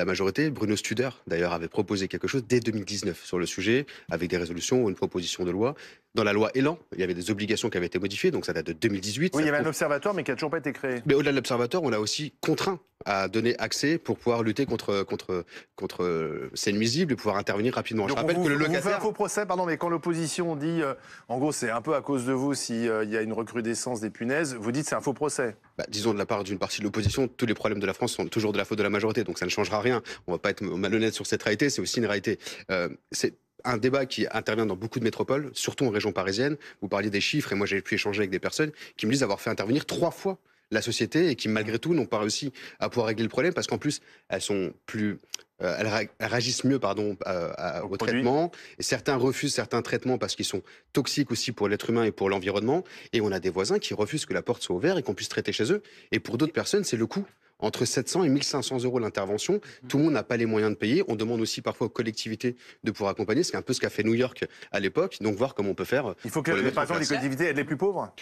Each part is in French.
majorité. Bruno Studer, d'ailleurs, avait proposé quelque chose dès 2019 sur le sujet, avec des résolutions ou une proposition de loi. Dans la loi Elan, il y avait des obligations qui avaient été modifiées, donc ça date de 2018. Oui, il y Ça avait un prouve- observatoire, mais qui n'a toujours pas été créé. Mais au-delà de l'observatoire, on a aussi contraint à donner accès pour pouvoir lutter contre ces nuisibles et pouvoir intervenir rapidement. Je Donc rappelle que le on vous fait un locataire... faux procès, pardon, mais quand l'opposition dit, en gros, c'est un peu à cause de vous s'il y a une recrudescence des punaises, vous dites c'est un faux procès. Disons de la part d'une partie de l'opposition, tous les problèmes de la France sont toujours de la faute de la majorité, donc ça ne changera rien. On ne va pas être malhonnête sur cette réalité, c'est aussi une réalité. C'est un débat qui intervient dans beaucoup de métropoles, surtout en région parisienne. Vous parliez des chiffres, et moi j'ai pu échanger avec des personnes qui me disent avoir fait intervenir 3 fois la société et qui malgré tout n'ont pas réussi à pouvoir régler le problème parce qu'en plus elles sont plus elles réagissent mieux au traitement, et certains refusent certains traitements parce qu'ils sont toxiques aussi pour l'être humain et pour l'environnement, et on a des voisins qui refusent que la porte soit ouverte et qu'on puisse traiter chez eux, et pour d'autres personnes c'est le coût. Entre 700 et 1500 euros l'intervention, tout le monde n'a pas les moyens de payer. On demande aussi parfois aux collectivités de pouvoir accompagner. C'est un peu ce qu'a fait New York à l'époque. Donc voir comment on peut faire. Il faut que, par exemple, les collectivités aident les plus pauvres.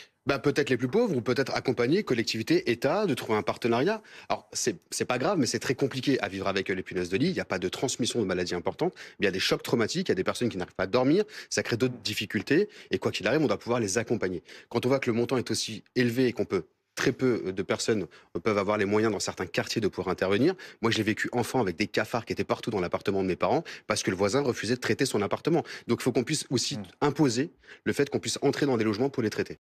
Peut-être les plus pauvres, ou peut-être accompagner collectivités, État, de trouver un partenariat. Alors, c'est pas grave, mais c'est très compliqué à vivre avec les punaises de lit. Il n'y a pas de transmission de maladies importantes. Il y a des chocs traumatiques, il y a des personnes qui n'arrivent pas à dormir. Ça crée d'autres difficultés. Et quoi qu'il arrive, on doit pouvoir les accompagner. Quand on voit que le montant est aussi élevé et qu'on peut très peu de personnes peuvent avoir les moyens dans certains quartiers de pouvoir intervenir. Moi, je l'ai vécu enfant avec des cafards qui étaient partout dans l'appartement de mes parents parce que le voisin refusait de traiter son appartement. Donc, il faut qu'on puisse aussi imposer le fait qu'on puisse entrer dans des logements pour les traiter.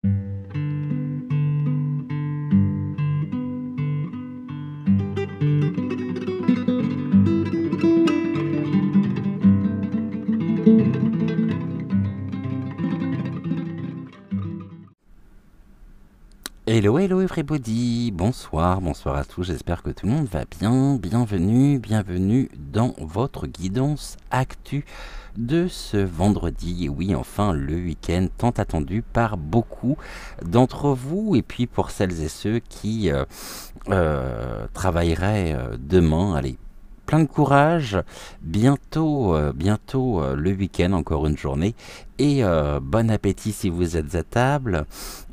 Hello, hello everybody, bonsoir à tous, j'espère que tout le monde va bien, bienvenue dans votre guidance actu de ce vendredi, et oui enfin le week-end tant attendu par beaucoup d'entre vous, et puis pour celles et ceux qui travailleraient demain, allez, plein de courage, bientôt le week-end, encore une journée, et bon appétit si vous êtes à table.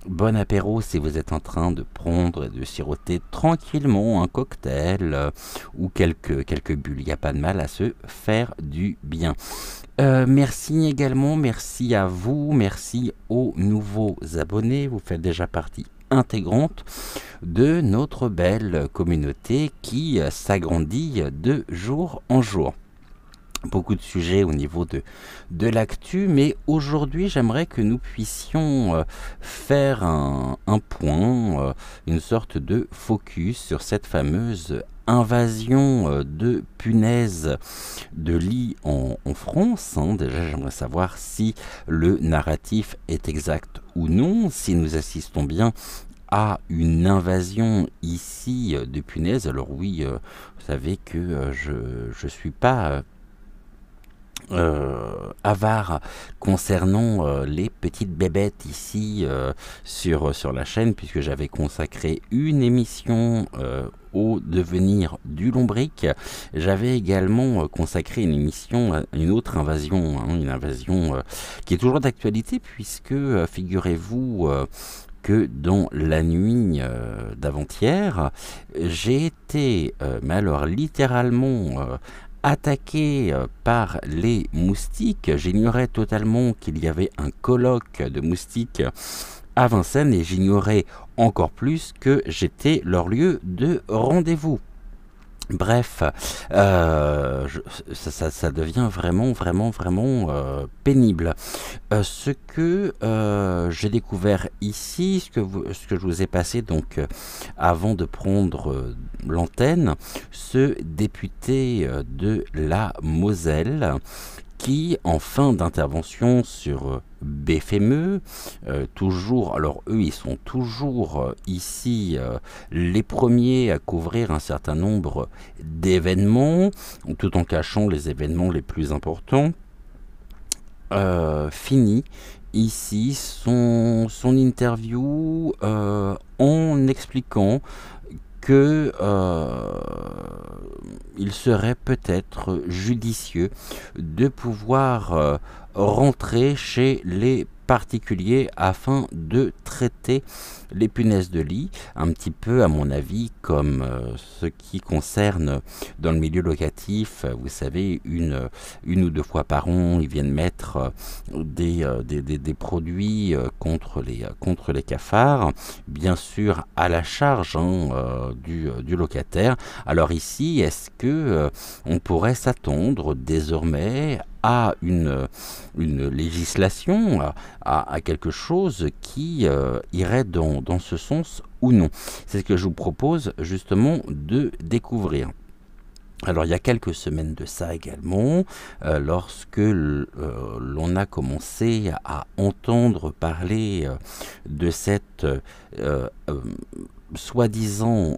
Bon apéro si vous êtes en train de prendre et de siroter tranquillement un cocktail ou quelques bulles. Il n'y a pas de mal à se faire du bien. Merci également, merci à vous, merci aux nouveaux abonnés. Vous faites déjà partie intégrante de notre belle communauté qui s'agrandit de jour en jour. Beaucoup de sujets au niveau de l'actu, mais aujourd'hui j'aimerais que nous puissions faire un point, une sorte de focus sur cette fameuse invasion de punaises de lit en France. Déjà j'aimerais savoir si le narratif est exact ou non, si nous assistons bien à une invasion ici de punaises. Alors oui, vous savez que je suis pas avare concernant les petites bébêtes ici sur la chaîne, puisque j'avais consacré une émission au devenir du lombric. J'avais également consacré une émission à une autre invasion, une invasion qui est toujours d'actualité, puisque figurez-vous que dans la nuit d'avant-hier, j'ai été, mais alors littéralement attaqué par les moustiques. J'ignorais totalement qu'il y avait un colloque de moustiques à Vincennes, et j'ignorais encore plus que j'étais leur lieu de rendez-vous. Bref, ça devient vraiment pénible. Ce que j'ai découvert ici, ce que je vous ai passé donc avant de prendre l'antenne, ce député de la Moselle qui, en fin d'intervention sur BFME, toujours, alors eux ils sont toujours ici les premiers à couvrir un certain nombre d'événements, tout en cachant les événements les plus importants, finit ici son interview en expliquant que il serait peut-être judicieux de pouvoir rentrer chez les particulier afin de traiter les punaises de lit, un petit peu à mon avis comme ce qui concerne dans le milieu locatif, vous savez, une ou deux fois par an, ils viennent mettre des produits contre les cafards, bien sûr à la charge du locataire. Alors ici, est-ce que on pourrait s'attendre désormais à une législation, à quelque chose qui irait dans ce sens ou non? C'est ce que je vous propose justement de découvrir. Alors il y a quelques semaines de ça également, lorsque l'on a commencé à entendre parler de cette soi-disant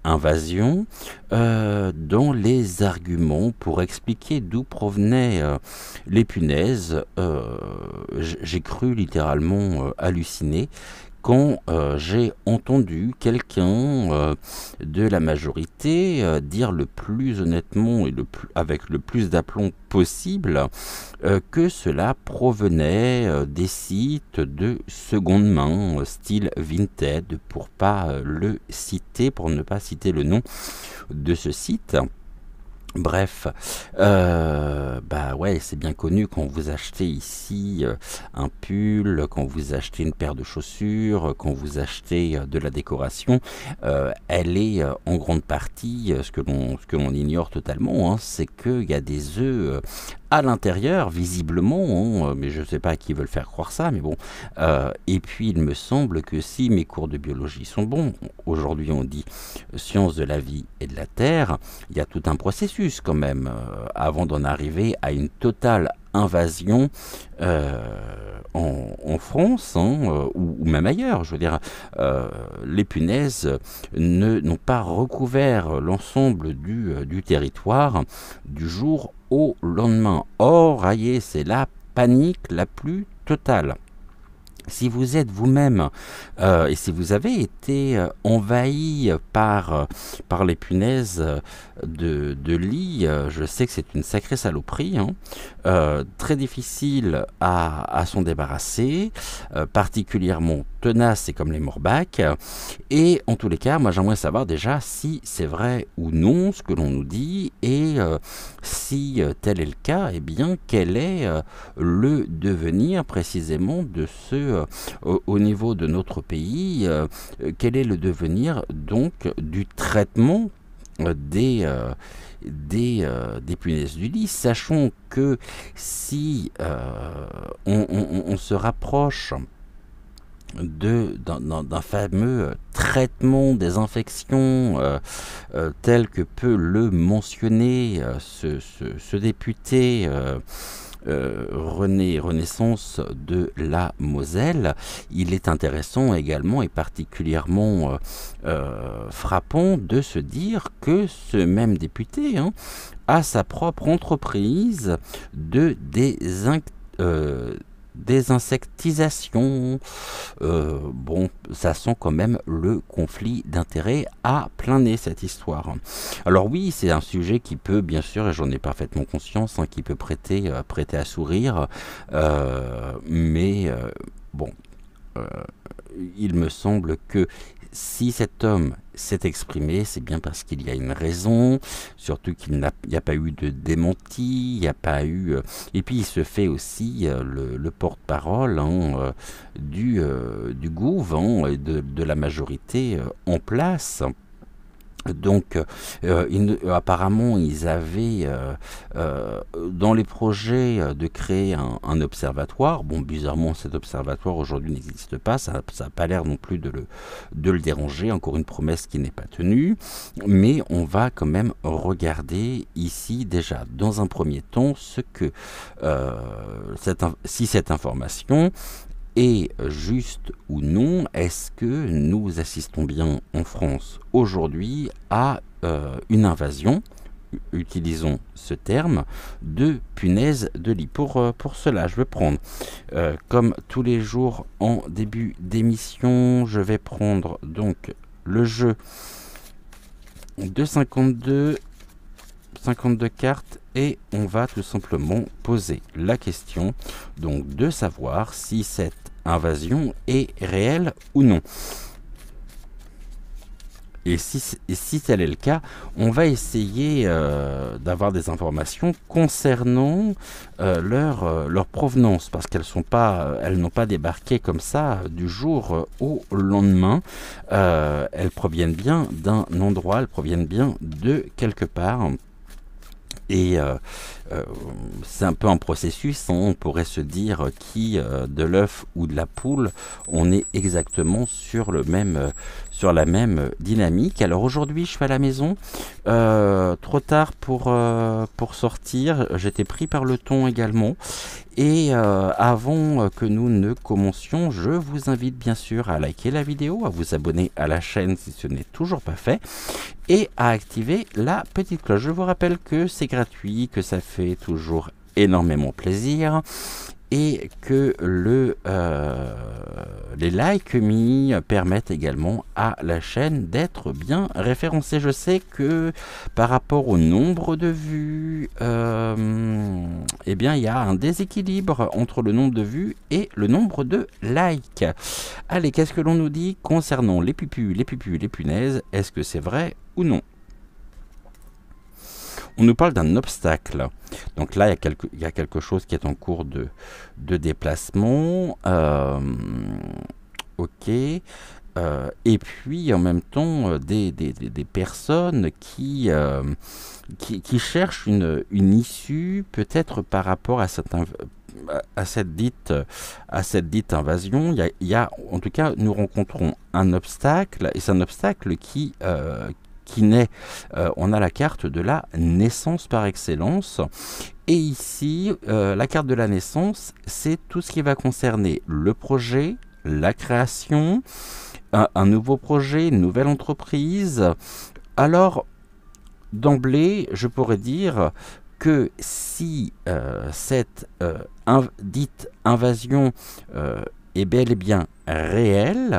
invasion, dans les arguments pour expliquer d'où provenaient les punaises, j'ai cru littéralement halluciner quand j'ai entendu quelqu'un de la majorité dire le plus honnêtement et avec le plus d'aplomb possible que cela provenait des sites de seconde main, style Vinted, pour ne pas citer le nom de ce site. Bref, bah ouais, c'est bien connu quand vous achetez ici un pull, quand vous achetez une paire de chaussures, quand vous achetez de la décoration, elle est en grande partie, ce que l'on ignore totalement, c'est qu'il y a des œufs à l'intérieur, visiblement, mais je ne sais pas à qui veulent faire croire ça, mais bon. Et puis, il me semble que si mes cours de biologie sont bons, aujourd'hui on dit sciences de la vie et de la terre, il y a tout un processus quand même, avant d'en arriver à une totale invasion en France, ou même ailleurs. Je veux dire, les punaises n'ont pas recouvert l'ensemble du territoire du jour au lendemain. Or, c'est la panique la plus totale. Si vous êtes vous-même et si vous avez été envahi par les punaises de lit, je sais que c'est une sacrée saloperie, très difficile à s'en débarrasser, particulièrement tenace, c'est comme les morbacs. Et en tous les cas, moi j'aimerais savoir déjà si c'est vrai ou non ce que l'on nous dit, et si tel est le cas, eh bien quel est le devenir précisément de ce au niveau de notre pays, quel est le devenir donc du traitement des punaises du lit, sachant que si on se rapproche d'un fameux traitement des infections tel que peut le mentionner ce député Renaissance de la Moselle, il est intéressant également et particulièrement frappant de se dire que ce même député a sa propre entreprise de désinsectisation. Bon, ça sent quand même le conflit d'intérêts à plein nez, cette histoire. Alors oui, c'est un sujet qui peut, bien sûr, et j'en ai parfaitement conscience, qui peut prêter à sourire, mais bon, il me semble que si cet homme s'est exprimé, c'est bien parce qu'il y a une raison, surtout qu'il n'y a pas eu de démenti, il n'y a pas eu... et puis il se fait aussi le porte-parole du gouv et de la majorité en place. Donc, apparemment, ils avaient dans les projets de créer un observatoire. Bon, bizarrement, cet observatoire aujourd'hui n'existe pas. Ça n'a pas l'air non plus de le déranger. Encore une promesse qui n'est pas tenue. Mais on va quand même regarder ici déjà, dans un premier temps, ce que si cette information est juste ou non, est-ce que nous assistons bien en France aujourd'hui à une invasion, utilisons ce terme, de punaises de lit. Pour cela, je vais prendre, comme tous les jours en début d'émission, je vais prendre donc le jeu de 52 52 cartes et on va tout simplement poser la question donc de savoir si cette invasion est réelle ou non. Et si tel est le cas, on va essayer d'avoir des informations concernant leur provenance, parce qu'elles n'ont pas débarqué comme ça du jour au lendemain. Elles proviennent bien d'un endroit, elles proviennent bien de quelque part. Et c'est un peu un processus, hein. On pourrait se dire qui, de l'œuf ou de la poule, on est exactement sur la même dynamique. Alors aujourd'hui, je suis à la maison, trop tard pour sortir, j'étais pris par le ton également. Et avant que nous ne commencions, je vous invite bien sûr à liker la vidéo, à vous abonner à la chaîne si ce n'est toujours pas fait, et à activer la petite cloche. Je vous rappelle que c'est gratuit, que ça fait toujours énormément plaisir, et que les likes mis permettent également à la chaîne d'être bien référencée. Je sais que par rapport au nombre de vues, eh bien, il y a un déséquilibre entre le nombre de vues et le nombre de likes. Allez, qu'est-ce que l'on nous dit concernant les pupus, les punaises? Est-ce que c'est vrai ou non? On nous parle d'un obstacle. Donc là, il y a quelque chose qui est en cours de déplacement. Ok. Et puis, en même temps, des personnes qui cherchent une issue, peut-être par rapport à cette dite invasion. En tout cas, nous rencontrons un obstacle, et c'est un obstacle qui naît. On a la carte de la naissance par excellence. Et ici, la carte de la naissance, c'est tout ce qui va concerner le projet, la création, un nouveau projet, une nouvelle entreprise. Alors, d'emblée, je pourrais dire que si cette dite invasion est bel et bien réelle,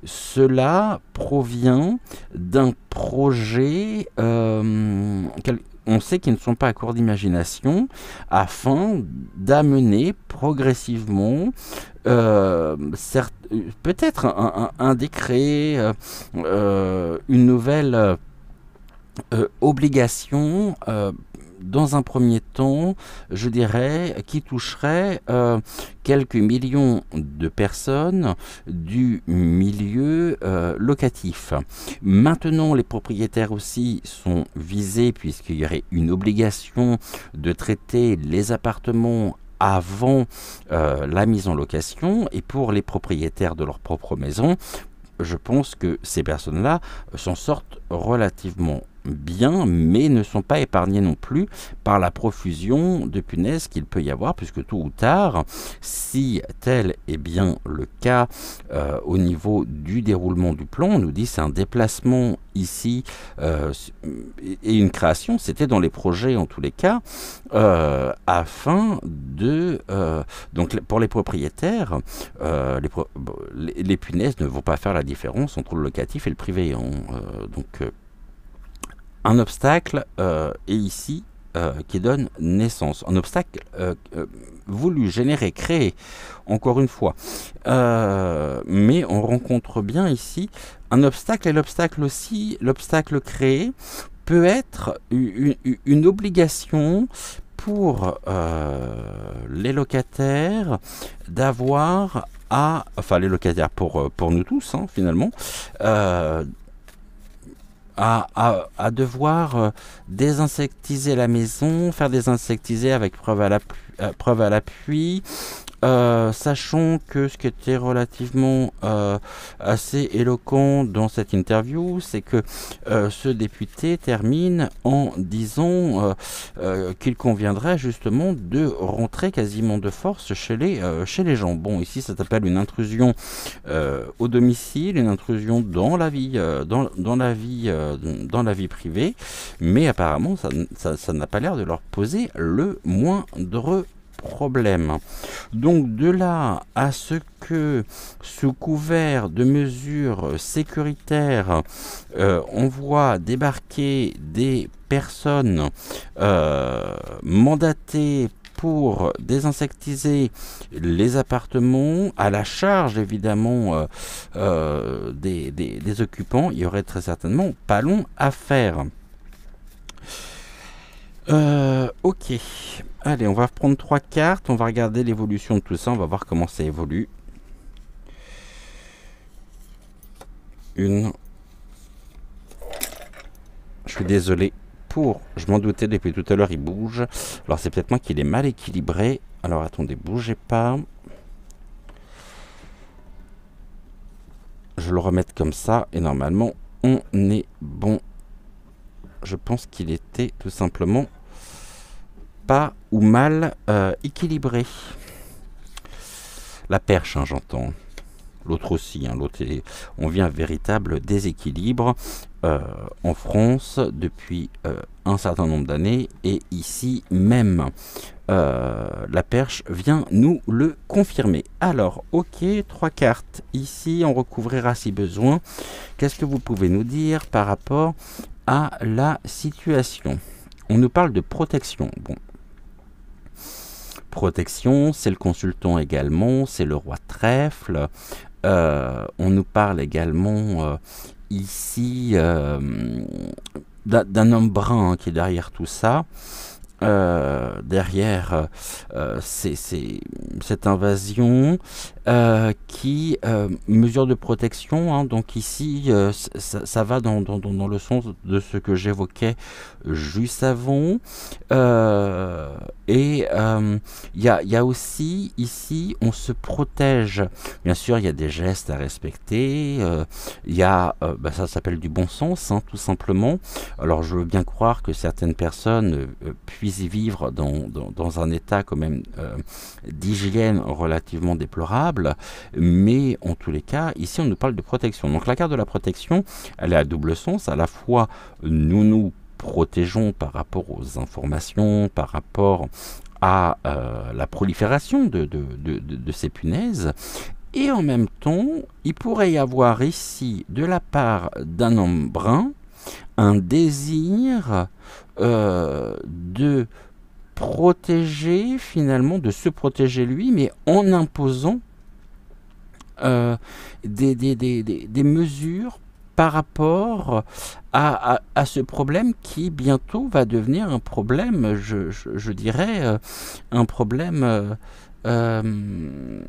cela provient d'un projet, on sait qu'ils ne sont pas à court d'imagination, afin d'amener progressivement peut-être un décret, une nouvelle obligation, dans un premier temps, je dirais, qui toucherait quelques millions de personnes du milieu locatif. Maintenant, les propriétaires aussi sont visés, puisqu'il y aurait une obligation de traiter les appartements avant la mise en location, et pour les propriétaires de leur propre maison, je pense que ces personnes-là s'en sortent relativement bien, mais ne sont pas épargnés non plus par la profusion de punaises qu'il peut y avoir, puisque tôt ou tard, si tel est bien le cas au niveau du déroulement du plan, on nous dit c'est un déplacement ici et une création, c'était dans les projets en tous les cas, afin de... donc pour les propriétaires, les punaises ne vont pas faire la différence entre le locatif et le privé, hein. Un obstacle est ici qui donne naissance. Un obstacle voulu, généré, créé, encore une fois. Mais on rencontre bien ici un obstacle, et l'obstacle aussi, l'obstacle créé, peut être une obligation pour les locataires d'avoir enfin les locataires pour nous tous, hein, finalement, à devoir désinsectiser la maison, faire désinsectiser avec preuve à l'appui, sachant que ce qui était relativement assez éloquent dans cette interview, c'est que ce député termine en disant qu'il conviendrait justement de rentrer quasiment de force chez les gens. Bon, ici ça s'appelle une intrusion au domicile, une intrusion dans la vie, dans la vie privée, mais apparemment ça n'a pas l'air de leur poser le moindre problème. Donc de là à ce que, sous couvert de mesures sécuritaires, on voit débarquer des personnes mandatées pour désinsectiser les appartements, à la charge évidemment des occupants, il y aurait très certainement pas long à faire. Ok, allez, on va prendre 3 cartes, on va regarder l'évolution de tout ça, on va voir comment ça évolue. Une. Je suis désolé. Je m'en doutais depuis tout à l'heure, il bouge. Alors c'est peut-être moi qui l'ai mal équilibré. Alors attendez, bougez pas. Je le remette comme ça et normalement on est bon. Je pense qu'il était tout simplement pas ou mal équilibré. La perche, hein, j'entends. L'autre aussi, hein, on vit un véritable déséquilibre en France depuis un certain nombre d'années et ici même. La perche vient nous le confirmer. Alors, ok, 3 cartes. Ici, on recouvrira si besoin. Qu'est-ce que vous pouvez nous dire par rapport à la situation? On nous parle de protection. Bon. Protection, c'est le consultant également, c'est le roi de trèfle. On nous parle également ici d'un homme brun, hein, qui est derrière tout ça. Derrière cette invasion qui mesure de protection, hein, donc ici ça va dans le sens de ce que j'évoquais juste avant, et il y a aussi ici on se protège, bien sûr il y a des gestes à respecter, il y a ça s'appelle du bon sens, hein, tout simplement. Alors je veux bien croire que certaines personnes puissent y vivre dans un état quand même d'hygiène relativement déplorable, mais en tous les cas, ici on nous parle de protection. Donc la carte de la protection, elle est à double sens, à la fois nous protégeons par rapport aux informations, par rapport à la prolifération de ces punaises, et en même temps, il pourrait y avoir ici, de la part d'un homme brun, un désir de protéger, finalement, de se protéger lui, mais en imposant des mesures par rapport à ce problème qui bientôt va devenir un problème, je dirais, un problème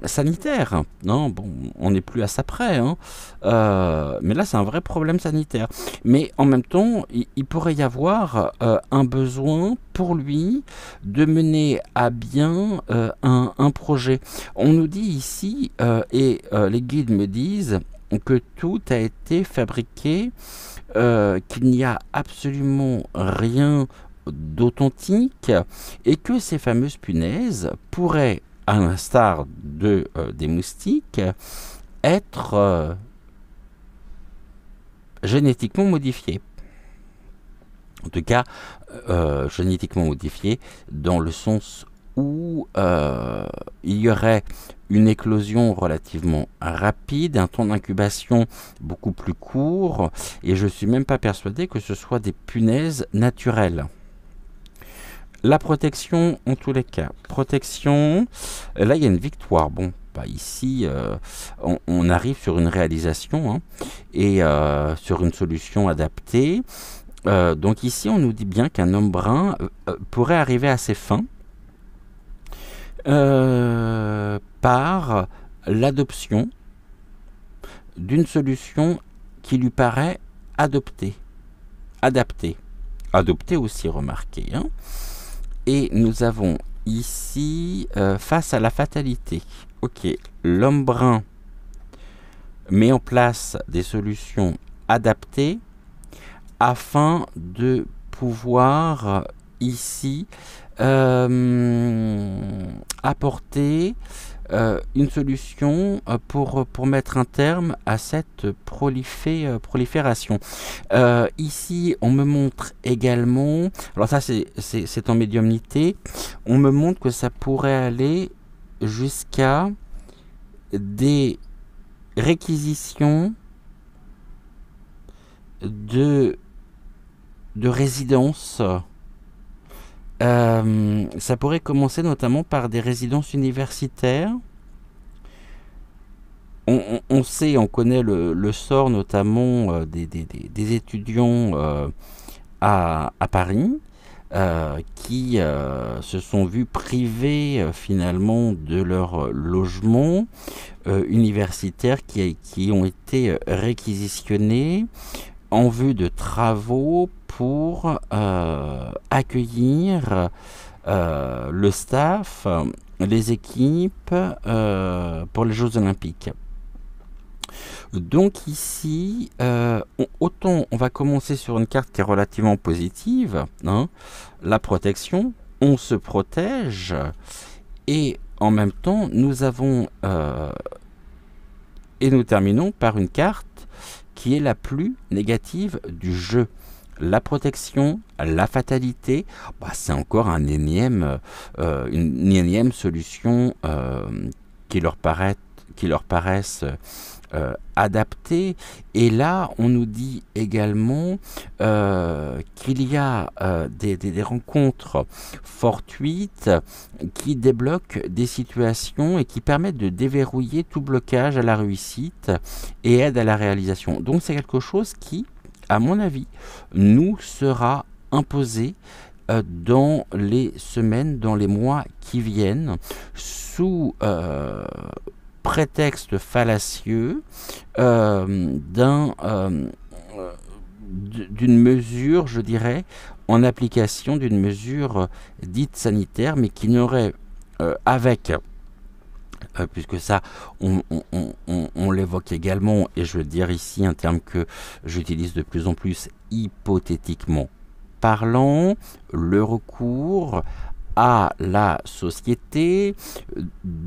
sanitaire. Non, bon, on n'est plus à ça près, hein. Mais là, c'est un vrai problème sanitaire. Mais en même temps, il pourrait y avoir un besoin pour lui de mener à bien un projet. On nous dit ici, et les guides me disent que tout a été fabriqué, qu'il n'y a absolument rien d'authentique et que ces fameuses punaises pourraient, à l'instar des moustiques, être génétiquement modifiées. En tout cas, génétiquement modifiées dans le sens où il y aurait une éclosion relativement rapide, un temps d'incubation beaucoup plus court, et je ne suis même pas persuadé que ce soit des punaises naturelles. La protection, en tous les cas. Protection, là il y a une victoire. Bon, bah ici, on arrive sur une réalisation, hein, et sur une solution adaptée. Donc ici, on nous dit bien qu'un homme brun pourrait arriver à ses fins par l'adoption d'une solution qui lui paraît adaptée. Adoptée aussi, remarquez, hein. Et nous avons ici, face à la fatalité, ok, l'homme brun met en place des solutions adaptées afin de pouvoir ici apporter une solution pour mettre un terme à cette prolifération. Ici, on me montre également, alors ça c'est en médiumnité, on me montre que ça pourrait aller jusqu'à des réquisitions de de résidences. Ça pourrait commencer notamment par des résidences universitaires. On sait, on connaît le sort notamment des étudiants à Paris qui se sont vus privés finalement de leur logement universitaire qui ont été réquisitionnés en vue de travaux pour accueillir le staff, les équipes pour les Jeux Olympiques. Donc ici, autant on va commencer sur une carte qui est relativement positive, hein, la protection, on se protège, et en même temps nous avons, et nous terminons par une carte qui est la plus négative du jeu. La protection, la fatalité, bah, c'est encore une énième solution qui leur paraissent adaptées. Et là, on nous dit également qu'il y a des rencontres fortuites qui débloquent des situations et qui permettent de déverrouiller tout blocage à la réussite et aident à la réalisation. Donc c'est quelque chose qui, à mon avis, nous sera imposé dans les semaines, dans les mois qui viennent, sous prétexte fallacieux d'une mesure, je dirais, en application d'une mesure dite sanitaire, mais qui n'aurait puisque ça, on l'évoque également, et je veux dire ici un terme que j'utilise de plus en plus, hypothétiquement parlant, le recours à la société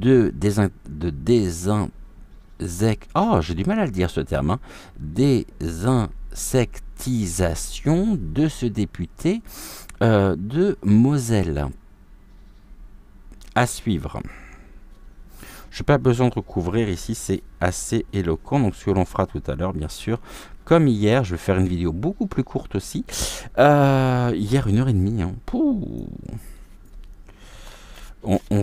j'ai du mal à le dire ce terme, hein, désinsectisation de ce député de Moselle. À suivre. Je n'ai pas besoin de recouvrir ici, c'est assez éloquent. Donc ce que l'on fera tout à l'heure, bien sûr. Comme hier, je vais faire une vidéo beaucoup plus courte aussi. Hier, 1h30. Hein. On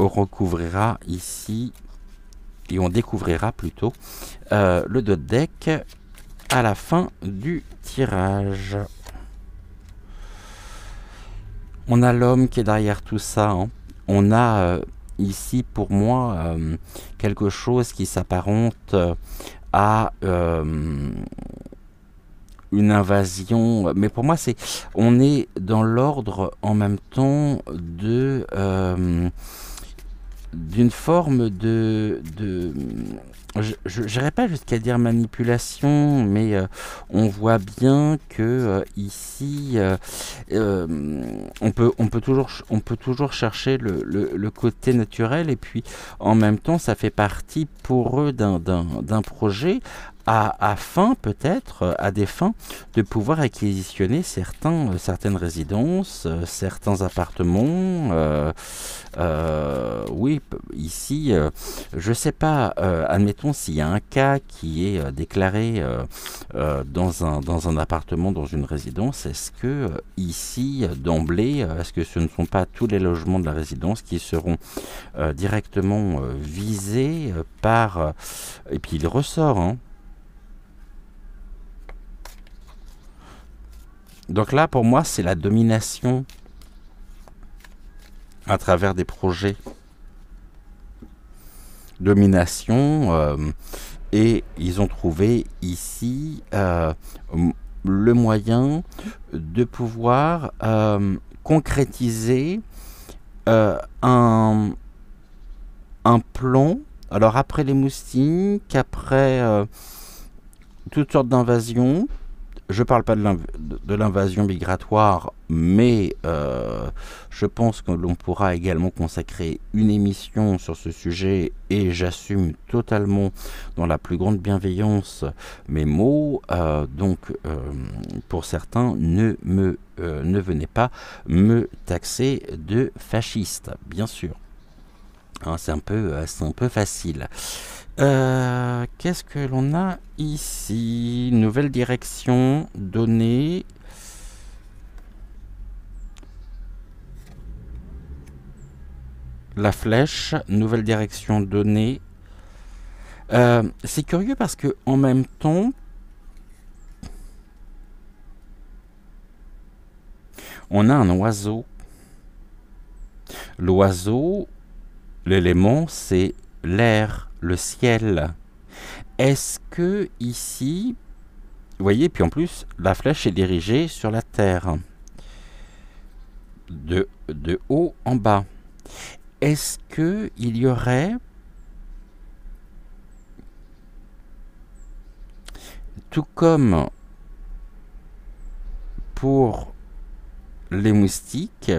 recouvrira ici, et on découvrira plutôt, le dos de deck à la fin du tirage. On a l'homme qui est derrière tout ça. Hein. On a ici, pour moi, quelque chose qui s'apparente à une invasion. Mais pour moi, on est dans l'ordre en même temps d'une forme je n'irai pas jusqu'à dire manipulation, mais on voit bien que ici, on peut toujours chercher le côté naturel, et puis en même temps, ça fait partie pour eux d'un projet afin peut-être, à des fins, de pouvoir acquisitionner certaines résidences, certains appartements. Oui, ici, je ne sais pas, admettons s'il y a un cas qui est déclaré dans un appartement, dans une résidence, est-ce que ici, d'emblée, est-ce que ce ne sont pas tous les logements de la résidence qui seront directement visés par... et puis il ressort, hein. Donc là, pour moi, c'est la domination à travers des projets. Domination, et ils ont trouvé ici le moyen de pouvoir concrétiser un plan. Alors après les moustiques, après toutes sortes d'invasions, je ne parle pas de l'invasion migratoire, mais je pense que l'on pourra également consacrer une émission sur ce sujet, et j'assume totalement dans la plus grande bienveillance mes mots. Donc, pour certains, ne venez pas me taxer de fasciste, bien sûr. Hein, c'est un peu facile. Qu'est-ce que l'on a ici? Nouvelle direction donnée. La flèche, nouvelle direction donnée. C'est curieux parce que en même temps, on a un oiseau. L'oiseau, l'élément, c'est l'air, le ciel. Est-ce que ici, vous voyez, puis en plus, la flèche est dirigée sur la terre, de haut en bas. Est-ce que il y aurait, tout comme pour les moustiques,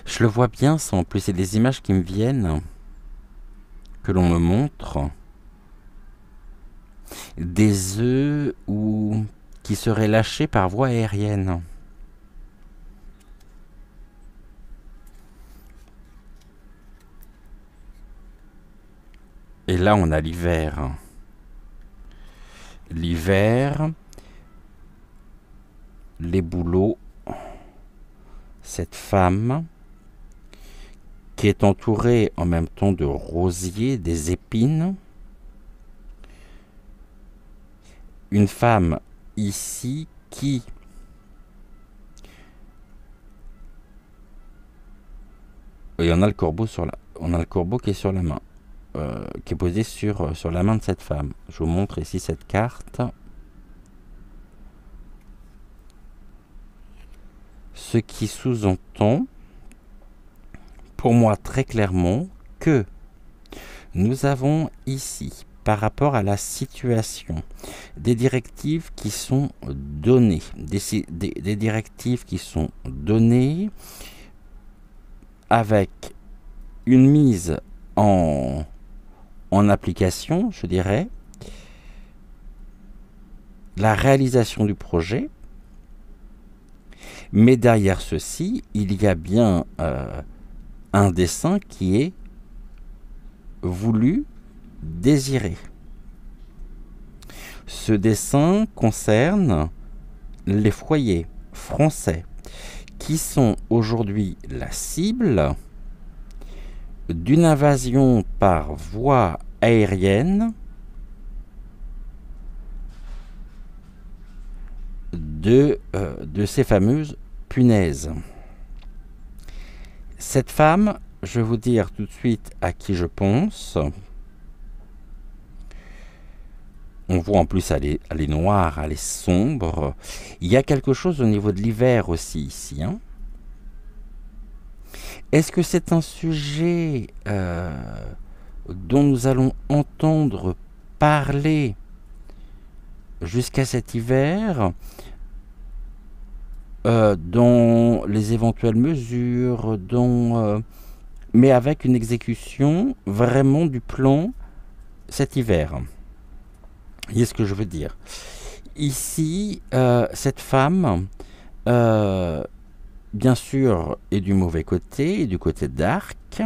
je le vois bien, ça en plus, c'est des images qui me viennent, que l'on me montre, des œufs qui seraient lâchés par voie aérienne. Et là, on a l'hiver. L'hiver, les bouleaux, cette femme qui est entourée en même temps de rosiers, des épines. Une femme ici qui et on a le corbeau on a le corbeau qui est sur la main, qui est posé sur la main de cette femme. Je vous montre ici cette carte. Ce qui sous-entend, pour moi très clairement, que nous avons ici, par rapport à la situation, des directives qui sont données, des directives qui sont données avec une mise en application, je dirais, la réalisation du projet, mais derrière ceci, il y a bien un dessein qui est voulu, désiré. Ce dessein concerne les foyers français qui sont aujourd'hui la cible d'une invasion par voie aérienne de ces fameuses punaises. Cette femme, je vais vous dire tout de suite à qui je pense. On voit en plus, elle est noire, elle est sombre. Il y a quelque chose au niveau de l'hiver aussi ici. Hein. Est-ce que c'est un sujet dont nous allons entendre parler jusqu'à cet hiver dans les éventuelles mesures, mais avec une exécution vraiment du plan cet hiver? Vous voyez ce que je veux dire? Ici, cette femme, bien sûr, est du mauvais côté, et du côté d'Arc.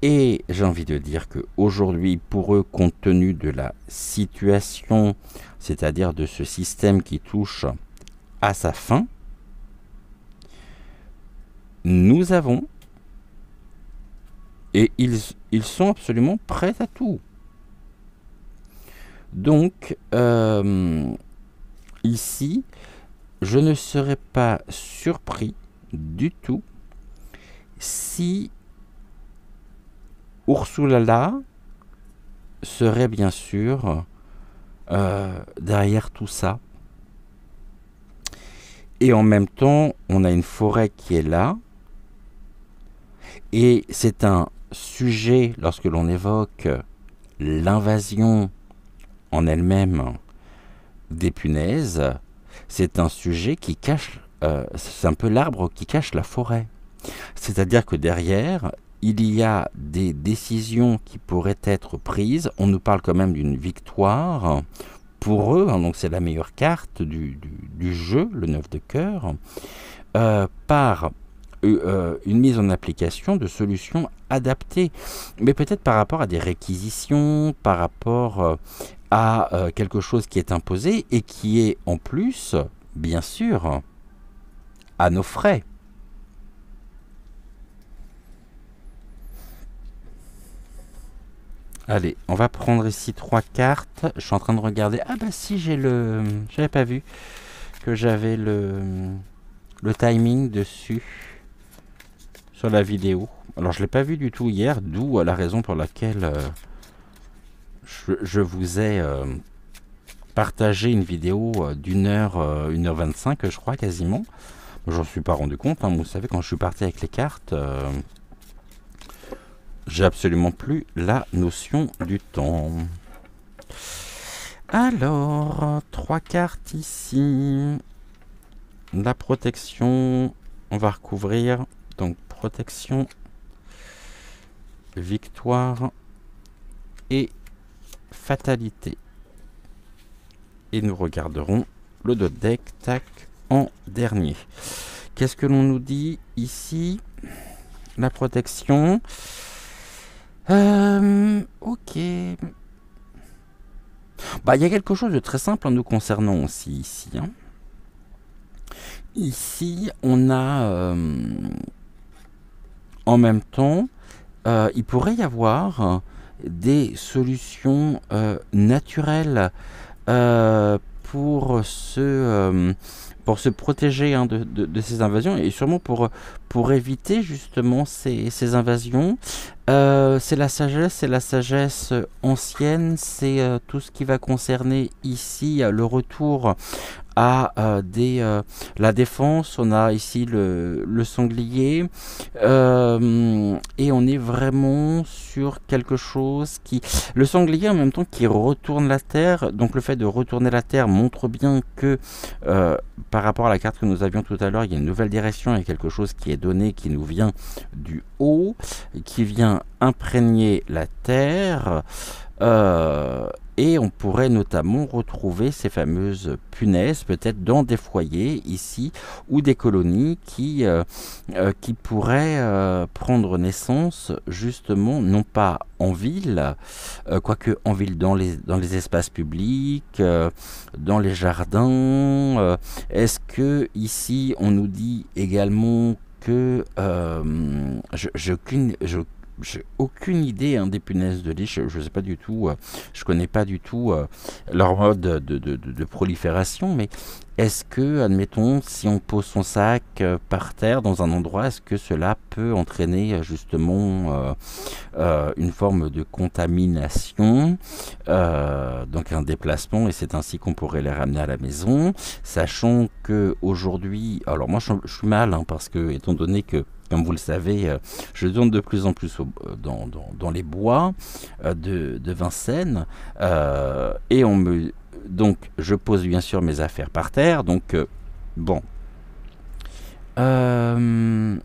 Et j'ai envie de dire qu'aujourd'hui, pour eux, compte tenu de la situation, c'est-à-dire de ce système qui touche à sa fin, nous avons, et ils sont absolument prêts à tout. Donc, ici, je ne serais pas surpris du tout si Ursula serait bien sûr derrière tout ça. Et en même temps, on a une forêt qui est là. Et c'est un sujet, lorsque l'on évoque l'invasion en elle-même des punaises, c'est un sujet qui cache, c'est un peu l'arbre qui cache la forêt. C'est-à-dire que derrière, il y a des décisions qui pourraient être prises. On nous parle quand même d'une victoire pour eux, hein, donc c'est la meilleure carte du jeu, le 9 de cœur, par une mise en application de solutions adaptées, mais peut-être par rapport à des réquisitions, par rapport à quelque chose qui est imposé et qui est en plus, bien sûr, à nos frais. Allez, on va prendre ici 3 cartes. Je suis en train de regarder. Ah bah si, j'avais pas vu que j'avais le timing dessus sur la vidéo. Alors je l'ai pas vu du tout hier, d'où la raison pour laquelle je vous ai partagé une vidéo d'1h, 1h25, je crois quasiment. J'en suis pas rendu compte, hein. Vous savez, quand je suis parti avec les cartes, j'ai absolument plus la notion du temps. Alors, 3 cartes ici. La protection, on va recouvrir. Donc, protection, victoire et fatalité. Et nous regarderons le dos de deck, tac, en dernier. Qu'est-ce que l'on nous dit ici? La protection. Ok. Bah, il y a quelque chose de très simple en nous concernant aussi ici. Hein. Ici, on a en même temps, il pourrait y avoir des solutions naturelles pour se protéger hein, de ces invasions et sûrement pour éviter justement ces invasions. C'est la sagesse ancienne, c'est tout ce qui va concerner ici le retour à la défense. On a ici le sanglier et on est vraiment sur quelque chose qui... Le sanglier en même temps qui retourne la terre, donc le fait de retourner la terre montre bien que par rapport à la carte que nous avions tout à l'heure, il y a une nouvelle direction, il y a quelque chose qui est donné, qui nous vient du haut, qui vient imprégner la terre. Et on pourrait notamment retrouver ces fameuses punaises, peut-être dans des foyers ici, ou des colonies qui pourraient prendre naissance justement, non pas en ville, quoique en ville dans les espaces publics, dans les jardins. Est-ce que ici on nous dit également que j'ai aucune idée hein, des punaises de lit, je ne sais pas du tout, je connais pas du tout leur mode de prolifération, mais est-ce que, admettons, si on pose son sac par terre dans un endroit, est-ce que cela peut entraîner justement une forme de contamination, donc un déplacement, et c'est ainsi qu'on pourrait les ramener à la maison, sachant que aujourd'hui, alors moi je suis mal, hein, parce que étant donné que comme vous le savez, je tourne de plus en plus dans les bois de Vincennes et donc je pose bien sûr mes affaires par terre. Donc bon, en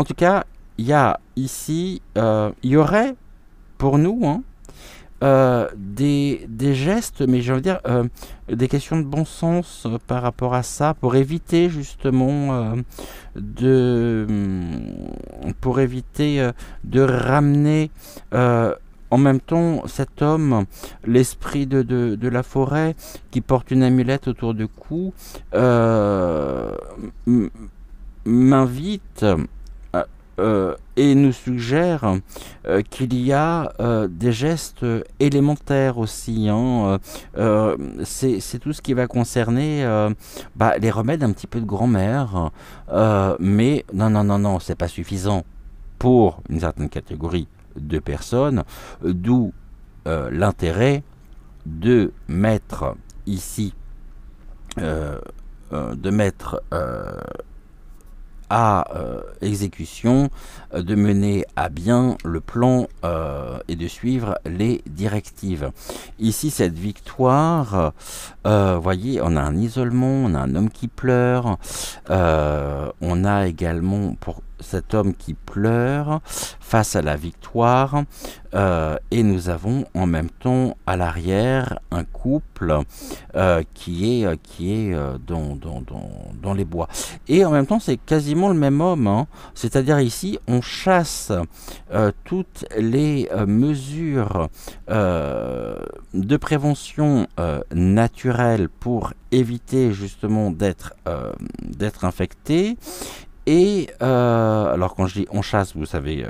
tout cas, il y a ici, il y aurait pour nous hein, des gestes, mais j'ai envie de dire des questions de bon sens par rapport à ça, pour éviter justement de ramener en même temps cet homme, l'esprit de la forêt qui porte une amulette autour du cou, m'invite et nous suggère qu'il y a des gestes élémentaires aussi. Hein, c'est tout ce qui va concerner les remèdes un petit peu de grand-mère. Mais non, c'est pas suffisant pour une certaine catégorie de personnes, d'où l'intérêt de mettre ici, à exécution, de mener à bien le plan et de suivre les directives. Ici, cette victoire, Voyez, on a un isolement, on a un homme qui pleure, on a également pour cet homme qui pleure face à la victoire, et nous avons en même temps à l'arrière un couple qui est dans les bois. Et en même temps, c'est quasiment le même homme, hein. C'est-à-dire ici, on chasse toutes les mesures de prévention naturelle pour éviter justement d'être infecté. Et alors quand je dis on chasse, vous savez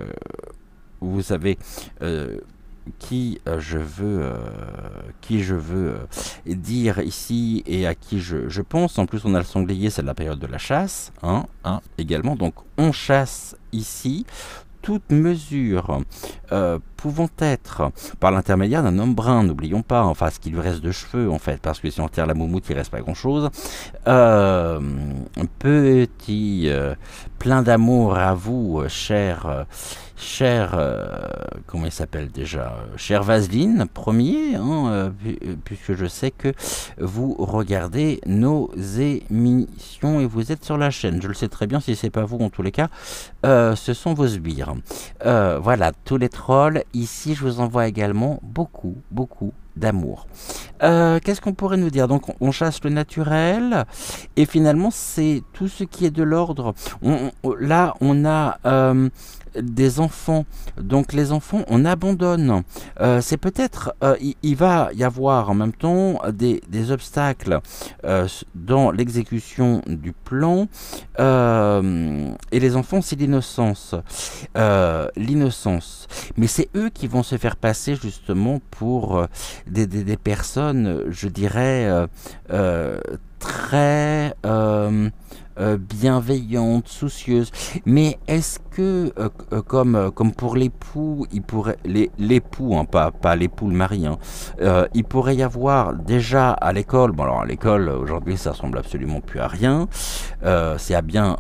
qui je veux dire ici et à qui je pense. En plus, on a le sanglier, c'est la période de la chasse, hein, également. Donc, on chasse ici toute mesure pouvant être par l'intermédiaire d'un homme brun, n'oublions pas, enfin ce qu'il lui reste de cheveux en fait, parce que si on tire la moumoute il reste pas grand chose. Petit plein d'amour à vous, cher comment il s'appelle déjà, cher Vaseline premier, hein, puisque je sais que vous regardez nos émissions et vous êtes sur la chaîne. Je le sais très bien, si c'est pas vous en tous les cas, ce sont vos sbires. Voilà, tous les trolls, ici je vous envoie également beaucoup d'amour. Qu'est-ce qu'on pourrait nous dire? Donc on chasse le naturel et finalement c'est tout ce qui est de l'ordre. Là on a des enfants, donc les enfants on abandonne. C'est peut-être il va y avoir en même temps des obstacles dans l'exécution du plan, et les enfants c'est l'innocence, mais c'est eux qui vont se faire passer justement pour des personnes, je dirais, très bienveillantes, soucieuses. Mais est-ce que, comme pour l'époux, il pourrait, l'époux, hein, pas l'époux, le mari, hein, il pourrait y avoir déjà à l'école, bon alors à l'école aujourd'hui ça ressemble absolument plus à rien, c'est à bien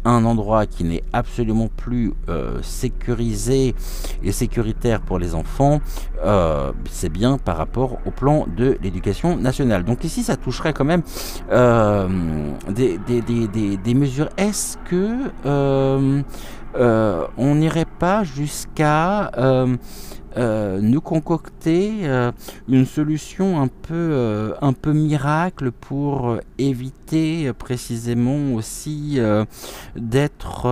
un endroit qui n'est absolument plus sécurisé et sécuritaire pour les enfants, c'est bien par rapport au plan de l'éducation nationale. Donc ici ça toucherait quand même des mesures. Est-ce que on n'irait pas jusqu'à nous concocter une solution un peu miracle pour éviter précisément aussi d'être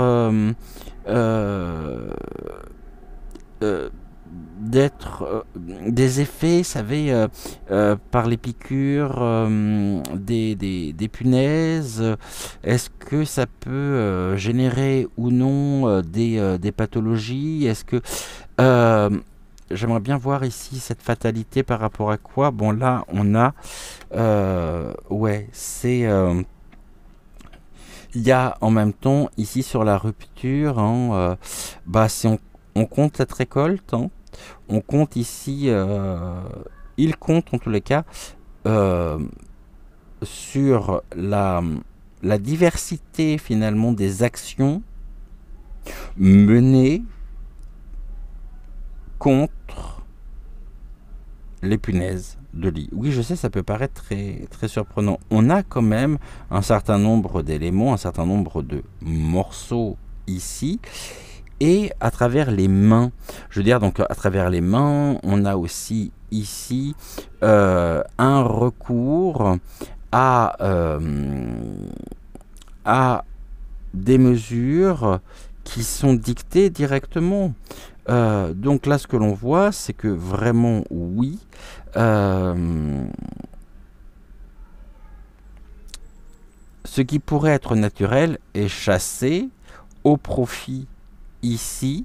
des effets, vous savez, par les piqûres des punaises? Est-ce que ça peut générer ou non des pathologies? Est-ce que j'aimerais bien voir ici cette fatalité par rapport à quoi? Bon là on a ouais, c'est il y a en même temps ici sur la rupture, hein, bah si on compte cette récolte, hein, on compte ici, il compte en tous les cas sur la diversité finalement des actions menées contre les punaises de lit. Oui, je sais, ça peut paraître très, très surprenant. On a quand même un certain nombre d'éléments, un certain nombre de morceaux ici. Et à travers les mains, je veux dire, donc à travers les mains, on a aussi ici un recours à des mesures qui sont dictées directement. Donc là, ce que l'on voit, c'est que vraiment, oui, ce qui pourrait être naturel est chassé au profit ici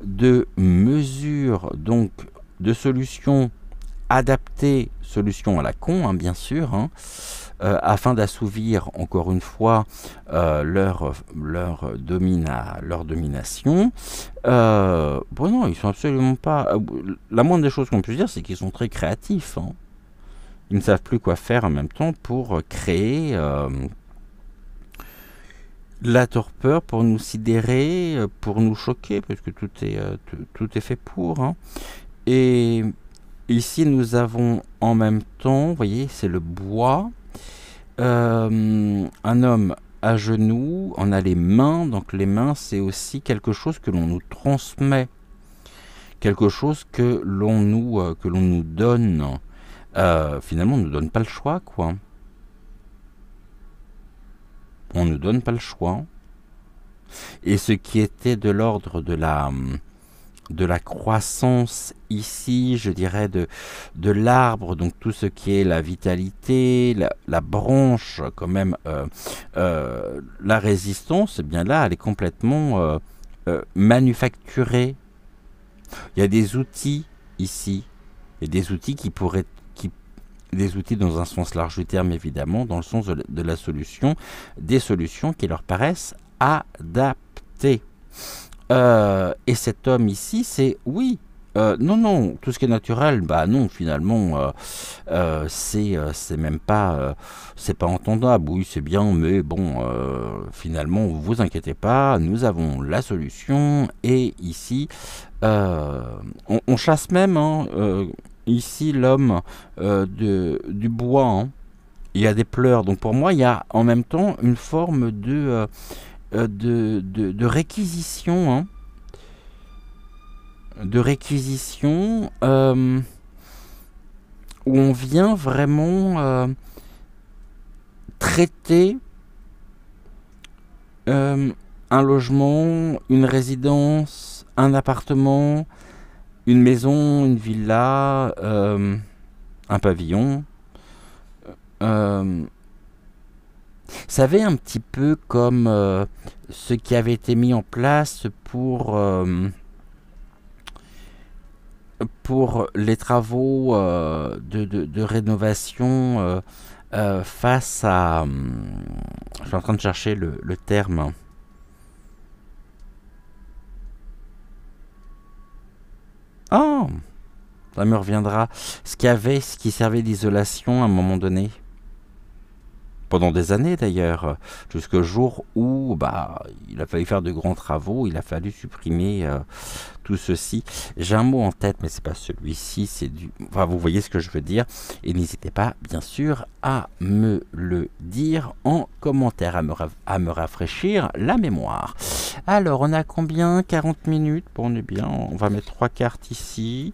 de mesures, donc de solutions adaptées, solutions à la con, hein, bien sûr, hein, afin d'assouvir encore une fois leur domination. Bon non, ils sont absolument pas... La moindre des choses qu'on puisse dire, c'est qu'ils sont très créatifs, hein. Ils ne savent plus quoi faire en même temps pour créer la torpeur, pour nous sidérer, pour nous choquer, parce que tout est fait pour, hein. Et Ici, nous avons en même temps, vous voyez, c'est le bois. Un homme à genoux, on a les mains, donc les mains, c'est aussi quelque chose que l'on nous transmet, quelque chose que l'on nous donne. Finalement, on ne nous donne pas le choix, quoi. On ne nous donne pas le choix. Et ce qui était de l'ordre de la croissance ici, je dirais, de l'arbre, donc tout ce qui est la vitalité, la branche, quand même, la résistance, eh bien là, elle est complètement manufacturée. Il y a des outils ici, et des outils qui pourraient, des outils dans un sens large du terme évidemment, dans le sens de la solution, des solutions qui leur paraissent adaptées. Et cet homme ici, c'est oui. Non, tout ce qui est naturel, bah non, finalement, c'est même pas, c'est pas entendable. Oui, c'est bien, mais bon, finalement, vous inquiétez pas, nous avons la solution. Et ici, on chasse même, hein, ici, l'homme du bois. Hein. Il y a des pleurs. Donc pour moi, il y a en même temps une forme de réquisition, hein, où on vient vraiment traiter un logement, une résidence, un appartement, une maison, une villa, un pavillon. Ça avait un petit peu comme ce qui avait été mis en place pour les travaux de rénovation face à... je suis en train de chercher le terme. Oh, ça me reviendra. Ce qui servait d'isolation à un moment donné. Pendant des années d'ailleurs, jusqu'au jour où il a fallu faire de grands travaux, il a fallu supprimer tout ceci. J'ai un mot en tête, mais c'est pas celui-ci, c'est du... Enfin, vous voyez ce que je veux dire. Et n'hésitez pas, bien sûr, à me le dire en commentaire, à me rafraîchir la mémoire. Alors, on a combien? 40 minutes. Bon, on est bien, on va mettre 3 cartes ici.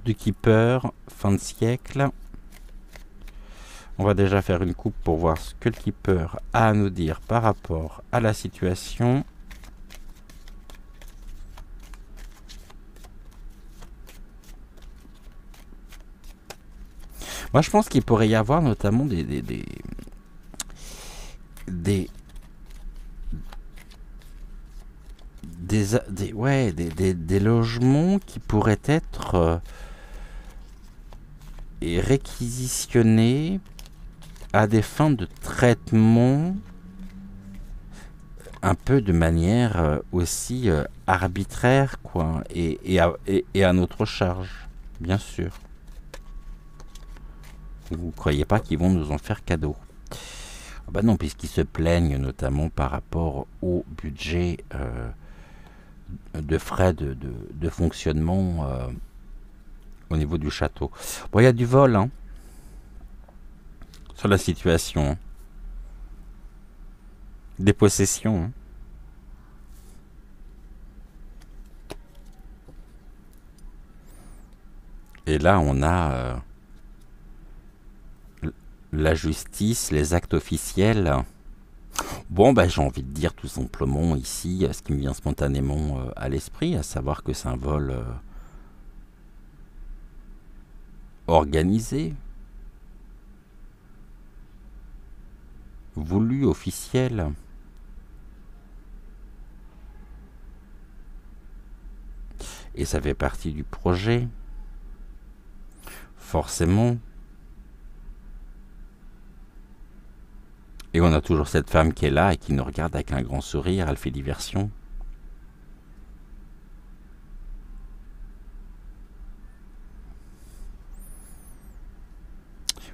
Du Keeper, fin de siècle. On va déjà faire une coupe pour voir ce que le Keeper a à nous dire par rapport à la situation. Moi, je pense qu'il pourrait y avoir notamment des logements qui pourraient être réquisitionnés à des fins de traitement, un peu de manière aussi arbitraire, quoi, et à notre charge, bien sûr. Vous ne croyez pas qu'ils vont nous en faire cadeau? Ah bah non, puisqu'ils se plaignent notamment par rapport au budget de frais de fonctionnement au niveau du château. Bon, il y a du vol, hein, sur la situation. Hein. Des possessions. Hein. Et là, on a la justice, les actes officiels. Bon, j'ai envie de dire tout simplement ici ce qui me vient spontanément à l'esprit, à savoir que c'est un vol organisé, voulu, officiel. Et ça fait partie du projet, forcément. Et on a toujours cette femme qui est là et qui nous regarde avec un grand sourire, elle fait diversion.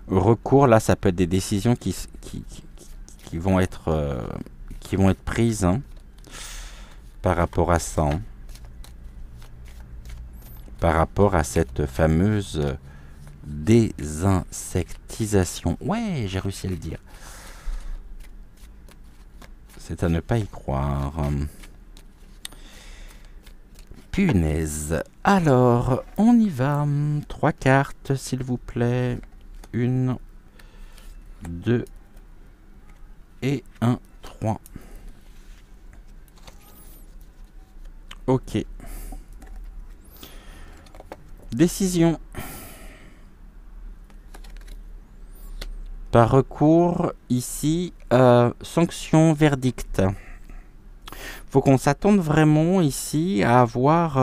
Recours, là, ça peut être des décisions qui vont être prises, hein, par rapport à ça. Hein. par rapport à cette fameuse désinsectisation. Ouais, j'ai réussi à le dire. C'est à ne pas y croire. Punaise. Alors, on y va. 3 cartes, s'il vous plaît. 1, 2 et 1, 3. Ok. Décision. Par recours, ici, sanction, verdict. Faut qu'on s'attende vraiment ici à avoir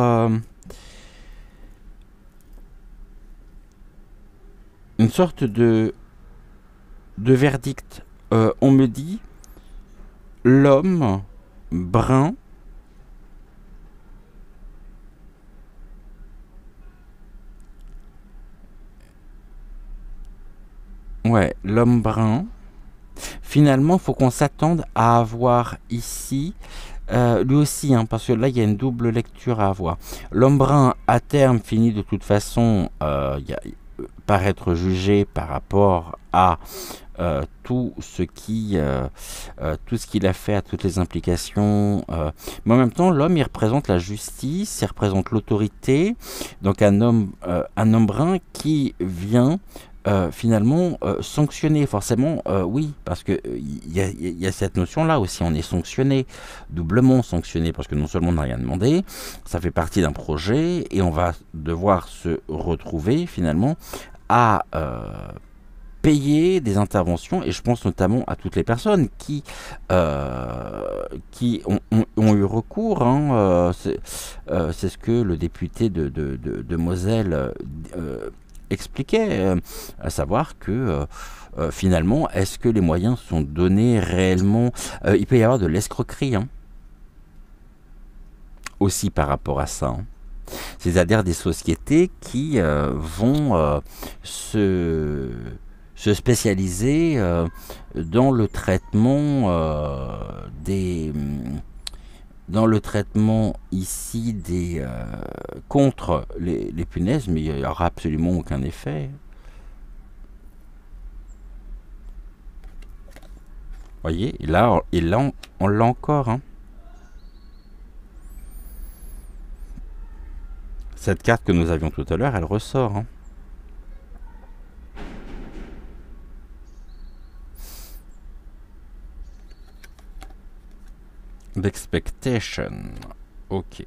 une sorte de verdict. On me dit l'homme brun l'homme brun. Finalement, il faut qu'on s'attende à avoir ici, lui aussi, hein, parce que là, il y a une double lecture à avoir. L'homme brun, à terme, finit de toute façon par être jugé par rapport à tout ce qu'il a fait, à toutes les implications. Mais en même temps, l'homme, il représente la justice, il représente l'autorité. Donc un homme brun qui vient finalement sanctionner, forcément, oui, parce que il y a cette notion-là aussi, on est sanctionné, doublement sanctionné, parce que non seulement on n'a rien demandé, ça fait partie d'un projet, et on va devoir se retrouver finalement à payer des interventions, et je pense notamment à toutes les personnes qui ont eu recours, hein, c'est ce que le député de Moselle expliquait, à savoir que finalement, est-ce que les moyens sont donnés réellement, il peut y avoir de l'escroquerie, hein, aussi par rapport à ça, hein. C'est-à-dire des sociétés qui vont se spécialiser dans le traitement ici des contre les punaises, mais il n'y aura absolument aucun effet. Voyez, et là on l'a encore, hein. Cette carte que nous avions tout à l'heure, elle ressort, hein. L'expectation. Ok.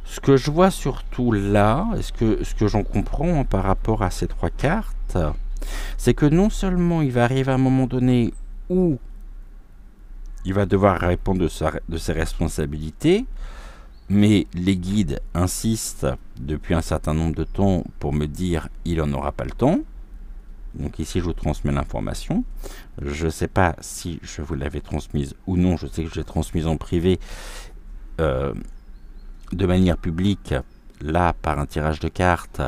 Ce que je vois surtout là, ce que j'en comprends, hein, par rapport à ces 3 cartes, c'est que non seulement il va arriver à un moment donné où il va devoir répondre de ses responsabilités, mais les guides insistent depuis un certain nombre de temps pour me dire il n'en aura pas le temps. Donc ici, je vous transmets l'information. Je ne sais pas si je vous l'avais transmise ou non. Je sais que je l'ai transmise en privé de manière publique, là, par un tirage de cartes,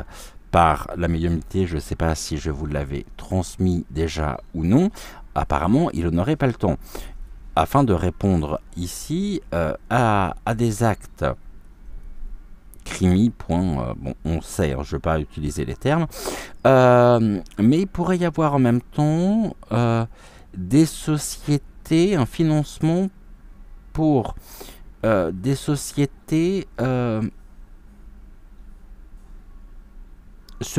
par la médiumnité. Je ne sais pas si je vous l'avais transmis déjà ou non. Apparemment, il n'aurait pas le temps. Afin de répondre ici à des actes crimi, bon, on sait, hein, je ne vais pas utiliser les termes, mais il pourrait y avoir en même temps des sociétés, un financement pour des sociétés se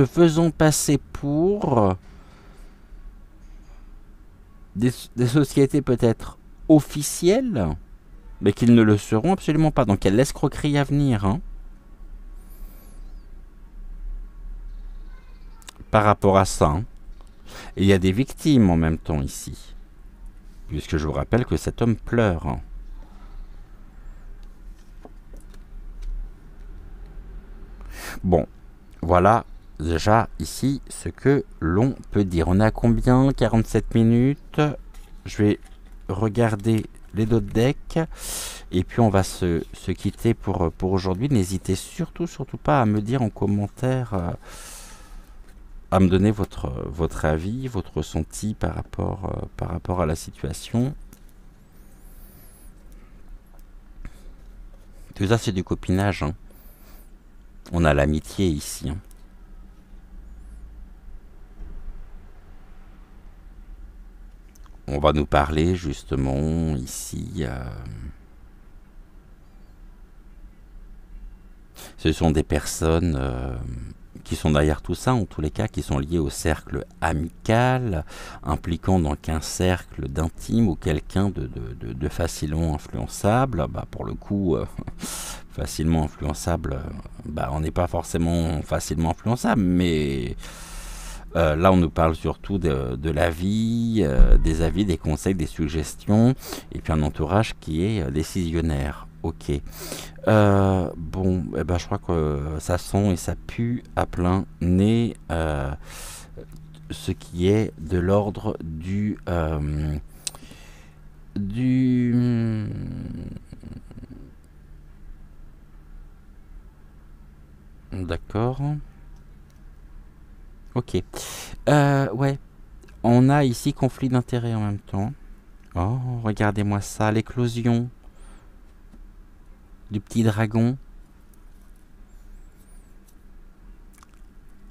faisant passer pour des sociétés peut-être officielles, mais qu'ils ne le seront absolument pas. Donc il y a l'escroquerie à venir, hein, par rapport à ça, hein. Et il y a des victimes en même temps ici, puisque je vous rappelle que cet homme pleure, hein. Bon, voilà déjà ici ce que l'on peut dire. On est à combien? 47 minutes. Je vais regarder les autres decks et puis on va se quitter pour aujourd'hui. N'hésitez surtout pas à me dire en commentaire, à me donner votre avis, votre ressenti par rapport à la situation. Tout ça, c'est du copinage. Hein. On a l'amitié ici. Hein. On va nous parler justement ici. Ce sont des personnes qui sont derrière tout ça, en tous les cas, qui sont liées au cercle amical, impliquant donc un cercle d'intime ou quelqu'un de facilement influençable. Bah, pour le coup, facilement influençable, on n'est pas forcément facilement influençable, mais là on nous parle surtout de la vie, des avis, des conseils, des suggestions, et puis un entourage qui est décisionnaire. Ok. Bon, je crois que ça sent et ça pue à plein nez ce qui est de l'ordre du d'accord. Ok. Ouais. On a ici conflit d'intérêts en même temps. Oh, regardez-moi ça, l'éclosion du petit dragon.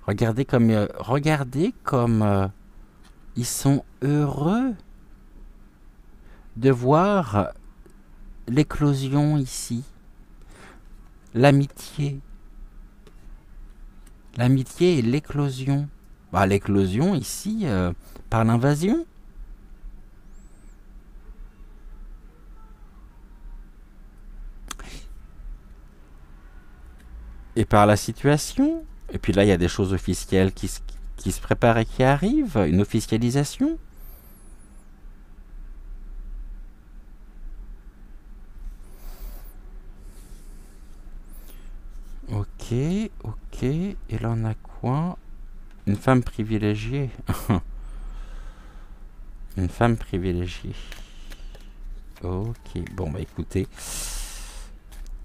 Regardez comme ils sont heureux de voir l'éclosion ici. L'amitié. L'amitié et l'éclosion. L'éclosion ici par l'invasion. Et par la situation. Et puis là, il y a des choses officielles qui se préparent et qui arrivent. Une officialisation. Ok. Et là, on a quoi? Une femme privilégiée. Une femme privilégiée. Ok. Bon, écoutez.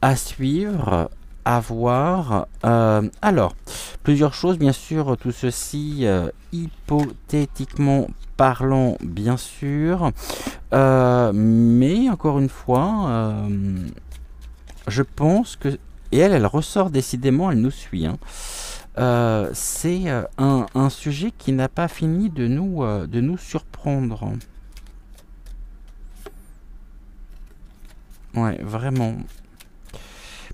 À suivre. À voir. Alors, plusieurs choses, bien sûr, tout ceci hypothétiquement parlant, bien sûr. Mais encore une fois, je pense que... Et elle ressort décidément, elle nous suit. Hein. C'est un sujet qui n'a pas fini de nous surprendre. Ouais, vraiment.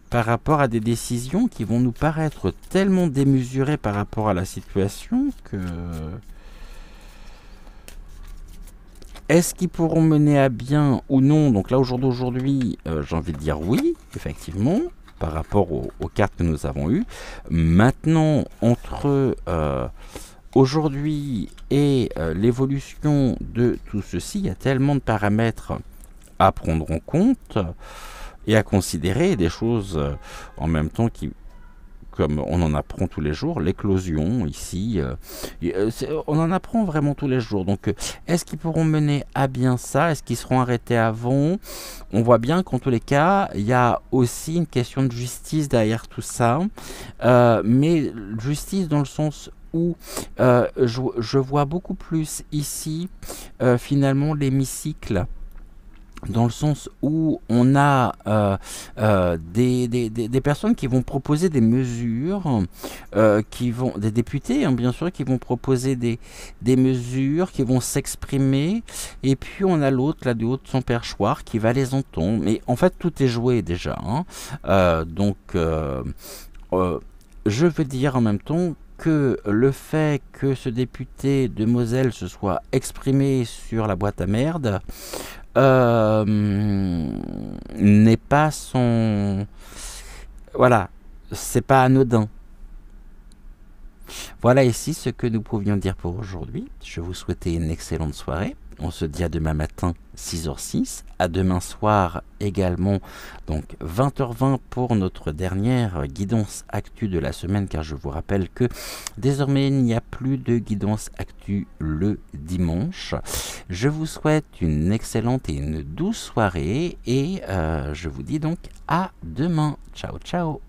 Par rapport à des décisions qui vont nous paraître tellement démesurées par rapport à la situation que... Est-ce qu'ils pourront mener à bien ou non? Donc là, au jour d'aujourd'hui, j'ai envie de dire oui, effectivement, par rapport aux cartes que nous avons eues. Maintenant, entre aujourd'hui et l'évolution de tout ceci, il y a tellement de paramètres à prendre en compte et à considérer, des choses en même temps qui, comme on en apprend tous les jours, l'éclosion ici, on en apprend vraiment tous les jours. Donc est-ce qu'ils pourront mener à bien ça? Est-ce qu'ils seront arrêtés avant? On voit bien qu'en tous les cas, il y a aussi une question de justice derrière tout ça, mais justice dans le sens où je vois beaucoup plus ici finalement l'hémicycle, dans le sens où on a des personnes qui vont proposer des mesures, des députés, hein, bien sûr, qui vont proposer des mesures, qui vont s'exprimer, et puis on a l'autre, là, du haut de son perchoir, qui va les entendre. Mais en fait, tout est joué déjà. Hein. Donc, je veux dire en même temps que le fait que ce député de Moselle se soit exprimé sur la boîte à merde n'est pas son... Voilà, c'est pas anodin. Voilà ici ce que nous pouvions dire pour aujourd'hui. Je vous souhaitais une excellente soirée. On se dit à demain matin, 6h06. À demain soir également, donc 20h20 pour notre dernière guidance actu de la semaine, car je vous rappelle que désormais il n'y a plus de guidance actu le dimanche. Je vous souhaite une excellente et une douce soirée et je vous dis donc à demain. Ciao, ciao.